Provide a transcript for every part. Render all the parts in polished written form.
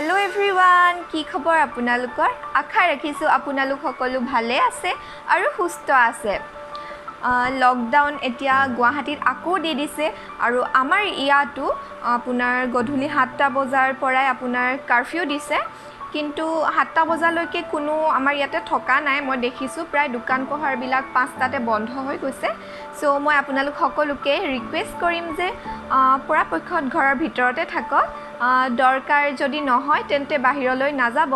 Hello everyone की खबर आपनालोकर आशा राखिছো आपनालोक সকলো ভালে আছে আৰু সুস্থ আছে লকডাউন এতিয়া গুৱাহাটীত আকৌ দি দিছে আৰু আমাৰ ইয়াতো আপোনাৰ গধূলি 7টা বজাৰ পৰাই আপোনাৰ কাৰফিউ দিছে কিন্তু 7টা বজালৈকে কোনো আমাৰ ইয়াতে থকা নাই মই দেখিছো প্ৰায় দোকান পোহাৰ বিলাক 5টাতে বন্ধ হৈ গৈছে সো মই আপোনালোক সকলোকে ৰিকুৱেষ্ট কৰিম যে পৰাপক্ষত ঘৰৰ ভিতৰতে থাকক দৰকাৰ যদি নহয় তেন্তে বাহিৰলৈ নাযাব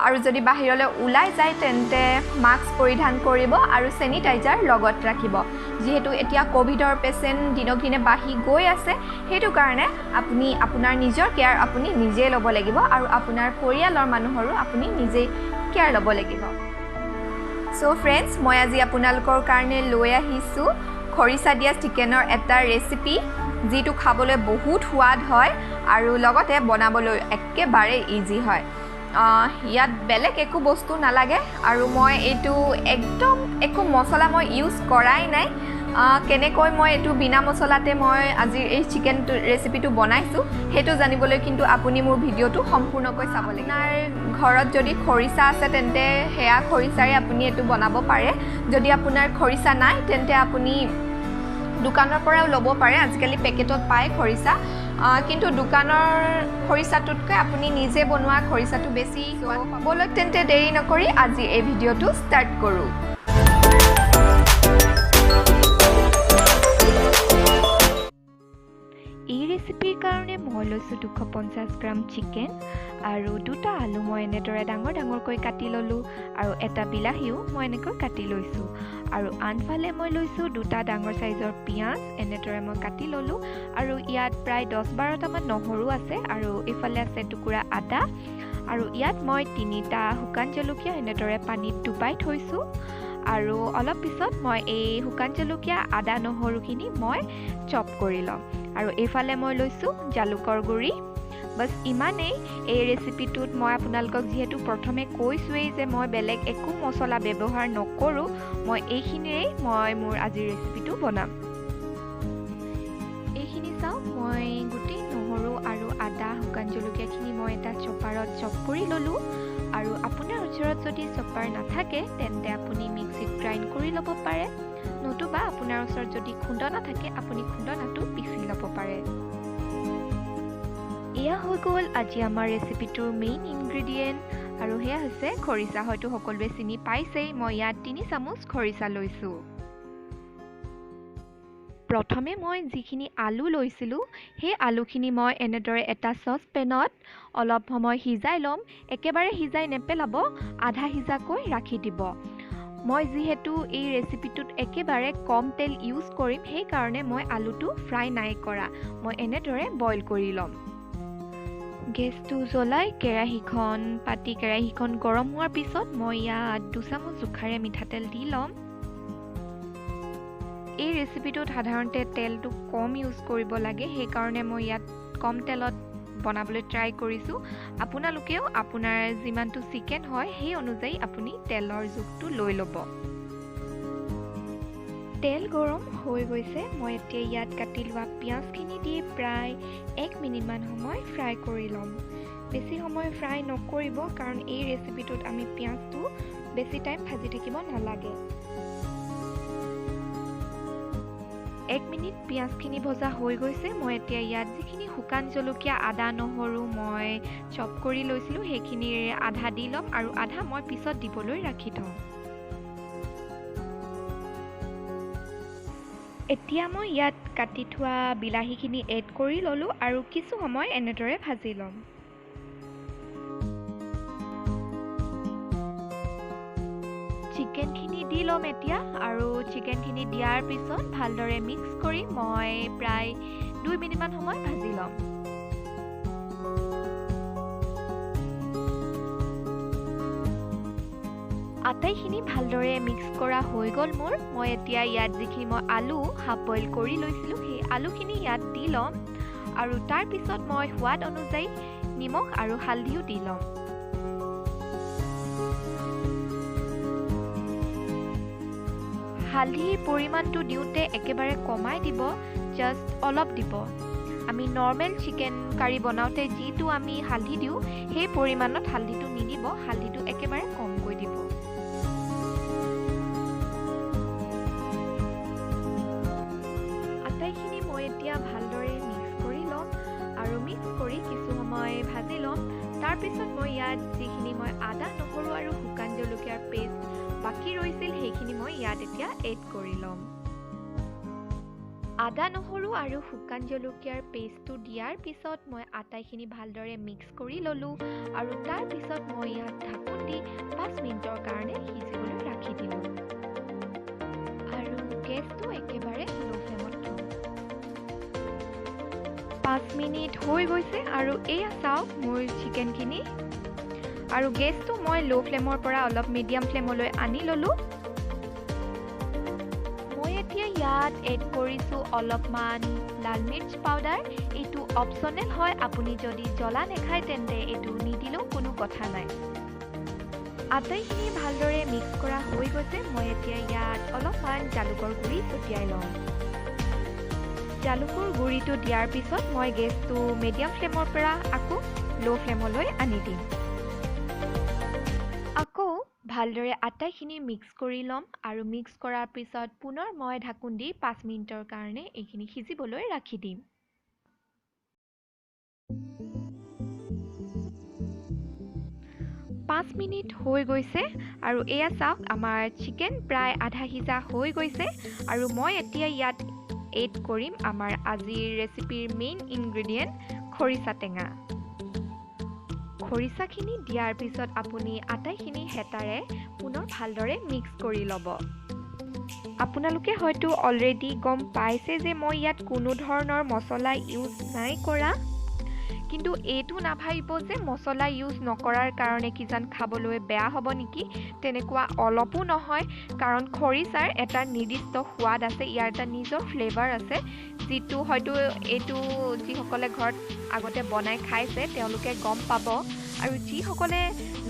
আৰু যদি বাহিৰলৈ ওলাই যায় তেন্তে মাস্ক পৰিধান কৰিব আৰু স্যানিটাইজাৰ লগত ৰাখিব যেহেতু এতিয়া কোভিডৰ পেশেন্ট দিনক দিনে বাঢ়ি গৈ আছে হেতু কাৰণে আপুনি আপোনাৰ নিজৰ কেয়াৰ আপুনি নিজে ল'ব লাগিব আৰু আপোনাৰ পৰিয়ালৰ মানুহৰো আপুনি নিজে কেয়াৰ ল'ব লাগিব সো ফ্ৰেন্ডছ মই আজি আপোনালোকৰ কাৰণে লৈ আহিছো খৰিচা দিয়া চিকেনৰ এটা ৰেচিপি যেটো খাবলৈ বহুত সোৱাদ হয় আৰু লগতে বনাবলৈ একেবাৰে ইজি হয় ইয়াত বেলেগ একো বস্তু নালাগে আৰু মই এটো একদম একো মছলা মই ইউজ কৰাই নাই কেনেকৈ মই এটো বিনা মছলাতে মই আজি এই চিকেন ৰেচিপিটো বনাইছো হেতু জানিবলৈ কিন্তু আপুনি মোৰ ভিডিওটো সম্পূৰ্ণকৈ চাব লাগিব আপোনাৰ ঘৰত যদি খৰিচা আছে তেন্তে হেয়া খৰিচাৰে আপুনি এটো বনাব পাৰে যদি আপোনাৰ খৰিচা নাই তেন্তে আপুনি দোকানৰ পৰাও ল'ব পাৰে আজিকালি পেকেটত পায় খৰিচা কিন্তু দোকানৰ খৰিচাটোতকৈ আপুনি নিজে বনোৱা খৰিচাটো বেছি বলক তেন্তে দেৰি নকৰি আজি এই ভিডিওটো ষ্টাৰ্ট কৰো এই ৰেচিপিৰ কাৰণে মই লৈছো 250 গ্ৰাম চিকেন আৰু দুটা আলু মই এনেদৰে ডাঙৰ ডাঙৰকৈ কাটি ললো আৰু এটা বিলাহীও মই এনেকৈ কাটি লৈছো আৰু আনফালে মই লৈছো দুটা ডাঙৰ সাইজৰ পিয়াজ এনেদৰে মই কাটি ললো আৰু ইয়াত প্ৰায় 10-12টা মান নহৰু আছে আৰু ইফালে আছে টুকুৰা আদা আৰু ইয়াত মই 3টা শুকান জলকীয়া এনেদৰে পানীত ডুবাই থৈছো আৰু অলপ পিছত মই এই শুকান জলকীয়া আদা নহৰুখিনি মই চপ কৰি লম আৰু এফালে মই লৈছো জালুকৰ গুৰি বস ইমানেই এই ৰেচিপিটোত মই আপোনালোকক যেহেতু প্ৰথমে কৈছোৱেই যে মই বেলেগ একো মছলা ব্যৱহাৰ নকৰো মই এইখিনিৰে মই মোৰ আজিৰ ৰেচিপিটো বনাম এইখিনি চাও মই গুটি নহৰু আৰু আদা শুকান জলকীয়াখিনি মই এটা চপাৰত চপ কৰি ললো আৰু আপোনাৰ ওচৰত যদি চপাৰ নাথাকে তেন্তে আপুনি মিক্সিত গ্ৰাইণ্ড কৰি ল'ব পাৰে নতুবা আপোনাৰ ওচৰত যদি খুন্দনা থাকে আপুনি খুন্দনাটো পিছি ল'ব পাৰে এয়া হৈ গ'ল আজি আমাৰ ৰেচিপিটোৰ মেইন ইনগ্ৰেডিয়েন্ট আৰু হেয়া হৈছে খৰিচা হয়তো সকলোৱে চিনি পাইছেই মই ইয়াত 3 চামুচ খৰিচা লৈছো প্ৰথমে মই যিখিনি আলু লৈছিলো সেই আলুখিনি মই এনেদৰে এটা সস পেনত অলপ সময় সিজাই লম একেবাৰে সিজাই নেপেলাব আধা সিজাকৈ ৰাখি দিব মই যেহেতু এই ৰেচিপিটোত একেবাৰে কম তেল ইউজ কৰিম সেই কাৰণে মই আলুটো ফ্ৰাই নাই কৰা মই এনেদৰে বইল কৰি লম গেছটো জ্বলাই কেৰাহীখন পাতি কেৰাহীখন গৰম হোৱাৰ পিছত মই ইয়াত 2 চামুচ জোখাৰে মিঠাতেল দি লম এই ৰেচিপিটোত সাধাৰণতে তেলটো কম ইউজ কৰিব লাগে সেই কাৰণে মই ইয়াত কম তেলত বনাবলৈ ট্ৰাই কৰিছো আপোনালোকেও আপোনাৰ যিমানটো চিকেন হয় সেই অনুযায়ী আপুনি তেলৰ জোখটো লৈ ল'ব তেল গৰম হৈ গৈছে মই এতিয়া ইয়াত কাটি লোৱা পিয়াজখিনি দি প্ৰায় 1 মিনিট মান সময় ফ্ৰাই কৰি ল'ম বেছি সময় ফ্ৰাই নকৰিব কাৰণ এই ৰেচিপিটোত আমি পিয়াজটো বেছি টাইম ভাজি থাকিব নালাগে 1 মিনিট পিয়াজখিনি ভজা হৈ গৈছে মই এতিয়া ইয়াত যিখিনি শুকান জলকীয়া আদা নহৰু মই চপ কৰি লৈছিলো সেইখিনিৰ আধা দি লম আৰু আধা মই পিছত দিবলৈ ৰাখি থম এতিয়া মই ইয়াত কাটি থোৱা বিলাহীখিনি এড কৰি ললো আৰু কিছু সময় এনেদৰে ভাজি লম চিকেনখিনি দি লম এতিয়া আৰু চিকেনখিনি দিয়াৰ পিছত ভালদৰে মিক্স কৰি মই প্ৰায় 2 মিনিট মান সময় ভাজি লম আটাইখিনি ভালদৰে মিক্স কৰা হৈ গ'ল মোৰ মই এতিয়া ইয়াত যিখিনি মই আলু হাফ বইল কৰি লৈছিলো সেই আলুখিনি ইয়াত দি লম আৰু তাৰ পিছত মই সোৱাদ অনুযায়ী নিমখ আৰু হালধিও দি লম হালধিৰ পৰিমাণটো দিওঁতে একেবাৰে কমাই দিব জাস্ট অলপ দিব আমি নৰ্মেল চিকেন কাৰী বনাওঁতে যিটো আমি হালধি দিওঁ সেই পৰিমাণত হালধিটো নিদিব, হালধিটো একেবাৰে কমকৈ দিব। আটাইখিনি মই এতিয়া ভালদৰে মিক্স কৰি ল'ম আৰু মিক্স কৰি কিছু সময় ভাজি ল'ম। তাৰপিছত মই ইয়াত যিখিনি মই আদা, নহৰু আৰু শুকান জলকীয়াৰ পেষ্ট বাকী ৰৈছিল সেইখিনি মই ইয়াত এতিয়া এড কৰি ল'ম। আদা, নহৰু আৰু শুকান জলকীয়াৰ পেষ্টটো দিয়াৰ পিছত মই আটাইখিনি ভালদৰে মিক্স কৰি ল'লোঁ আৰু তাৰপিছত মই ইয়াত ঢাকোন দি 5 মিনিটৰ কাৰণে সিজিবলৈ ৰাখি দিলোঁ আৰু গেছটো একেবাৰে ল' ফ্লেমত থ'ম। 5 মিনিট হৈ গৈছে আৰু এয়া চাওক মোৰ চিকেনখিনি, আৰু গেছটো মই ল' ফ্লেমৰ পৰা অলপ মিডিয়াম ফ্লেমলৈ আনি ল'লোঁ। মই এতিয়া ইয়াত এড কৰিছোঁ অলপমান লাল মিৰ্চ পাউডাৰ। এইটো অপশ্যনেল হয়, আপুনি যদি জ্বলা নাখায় তেন্তে এইটো নিদিলেও কোনো কথা নাই। আটাইখিনি ভালদৰে মিক্স কৰা হৈ গৈছে। মই এতিয়া ইয়াত অলপমান জালুকৰ গুড়ি ছটিয়াই ল'ম। জালুকৰ গুড়িটো দিয়াৰ পিছত মই গেছটো মিডিয়াম ফ্লেমৰ পৰা আকৌ ল' ফ্লেমলৈ আনি দিম। আকৌ ভালদৰে আটাইখিনি মিক্স কৰি ল'ম আৰু মিক্স কৰাৰ পিছত পুনৰ মই ঢাকোন দি 5 মিনিটৰ কাৰণে এইখিনি সিজিবলৈ ৰাখি দিম। পাঁচ মিনিট হৈ গৈছে আৰু এয়া চাওক আমাৰ চিকেন প্ৰায় আধা সিজা হৈ গৈছে আৰু মই এতিয়া ইয়াত এড কৰিম আমাৰ আজিৰ ৰেচিপিৰ মেইন ইনগ্ৰেডিয়েণ্ট খৰিচা টেঙা। খৰিচাখিনি দিয়াৰ পিছত আপুনি আটাইখিনি হেতাৰে পুনৰ ভালদৰে মিক্স কৰি ল'ব। আপোনালোকে হয়তো অলৰেডি গম পাইছে যে মই ইয়াত কোনো ধৰণৰ মছলা ইউজ নাই কৰা, কিন্তু এইটো নাভাবিব যে মছলা ইউজ নকৰাৰ কাৰণে কিজান খাবলৈ বেয়া হ'ব নেকি। তেনেকুৱা অলপো নহয়, কাৰণ খৰিচাৰ এটা নিৰ্দিষ্ট সোৱাদ আছে, ইয়াৰ এটা নিজৰ ফ্লেভাৰ আছে, যিটো হয়তো এইটো যিসকলে ঘৰত আগতে বনাই খাইছে তেওঁলোকে গম পাব, আৰু যিসকলে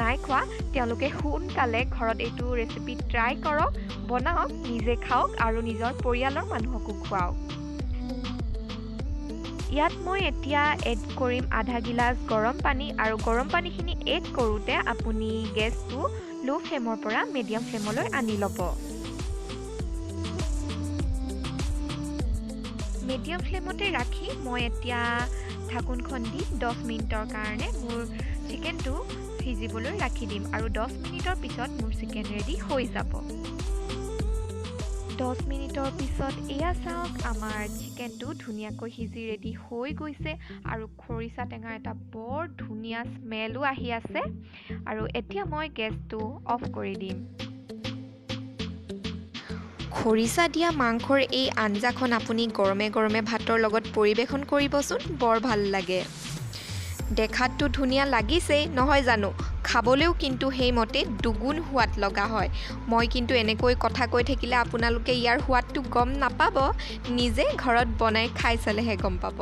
নাই খোৱা তেওঁলোকে সোনকালে ঘৰত এইটো ৰেচিপি ট্ৰাই কৰক, বনাওক, নিজে খাওক আৰু নিজৰ পৰিয়ালৰ মানুহকো খুৱাওক। ইয়াত মই এতিয়া এড কৰিম আধা গিলাচ গৰম পানী, আৰু গৰম পানীখিনি এড কৰোঁতে আপুনি গেছটো ল' ফ্লেমৰ পৰা মিডিয়াম ফ্লেমলৈ আনি ল'ব। মিডিয়াম ফ্লেমতে ৰাখি মই এতিয়া ঢাকোনখন দি 10 মিনিটৰ কাৰণে মোৰ চিকেনটো সিজিবলৈ ৰাখি দিম আৰু 10 মিনিটৰ পিছত মোৰ চিকেন ৰেডি হৈ যাব। 10 মিনিটৰ পিছত এয়া চাওক আমাৰ চিকেনটো ধুনীয়াকৈ সিজি ৰেডি হৈ গৈছে আৰু খৰিচা টেঙাৰ এটা বৰ ধুনীয়া স্মেলো আহি আছে। আৰু এতিয়া মই গেছটো অফ কৰি দিম। খৰিচা দিয়া মাংসৰ এই আঞ্জাখন আপুনি গৰমে গৰমে ভাতৰ লগত পৰিৱেশন কৰিবচোন, বৰ ভাল লাগে। দেখাততো ধুনীয়া লাগিছেই নহয় জানো, খাবলৈও কিন্তু সেইমতে দুগুণ সোৱাদ লগা হয়। মই কিন্তু এনেকৈ কথা কৈ থাকিলে আপোনালোকে ইয়াৰ সোৱাদটো গম নাপাব, নিজে ঘৰত বনাই খাই চালেহে গম পাব।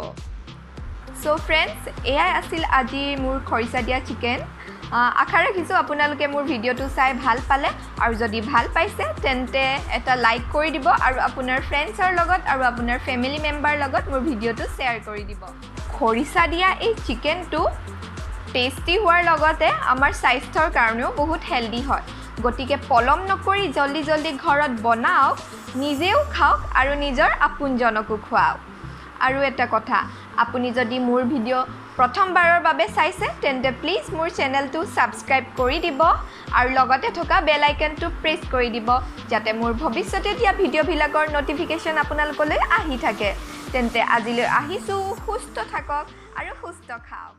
চ' ফ্ৰেণ্ডছ, এয়াই আছিল আজিৰ মোৰ খৰিচা দিয়া চিকেন। আশা ৰাখিছোঁ আপোনালোকে মোৰ ভিডিঅ'টো চাই ভাল পালে, আৰু যদি ভাল পাইছে তেন্তে এটা লাইক কৰি দিব আৰু আপোনাৰ ফ্ৰেণ্ডছৰ লগত আৰু আপোনাৰ ফেমিলি মেম্বাৰ লগত মোৰ ভিডিঅ'টো শ্বেয়াৰ কৰি দিব। খৰিচা দিয়া এই চিকেনটো টেষ্টি হোৱাৰ লগতে আমাৰ স্বাস্থ্যৰ কাৰণেও বহুত হেল্ডি হয়, গতিকে পলম নকৰি জল্দি জল্দি ঘৰত বনাওক, নিজেও খাওক আৰু নিজৰ আপোনজনকো খুৱাওক। আৰু এটা কথা, আপুনি যদি মোৰ ভিডিঅ' প্ৰথমবাৰৰ বাবে চাইছে তেন্তে প্লিজ মোৰ চেনেলটো ছাবস্ক্ৰাইব কৰি দিব আৰু লগতে থকা বেল আইকনটো প্ৰেছ কৰি দিব, যাতে মোৰ ভৱিষ্যতে দিয়া ভিডিঅ'বিলাকৰ ন'টিফিকেশ্যন আপোনালোকলৈ আহি থাকে। তেন্তে আজিলৈ আহিছোঁ, সুস্থ থাকক আৰু সুস্থ খাওক।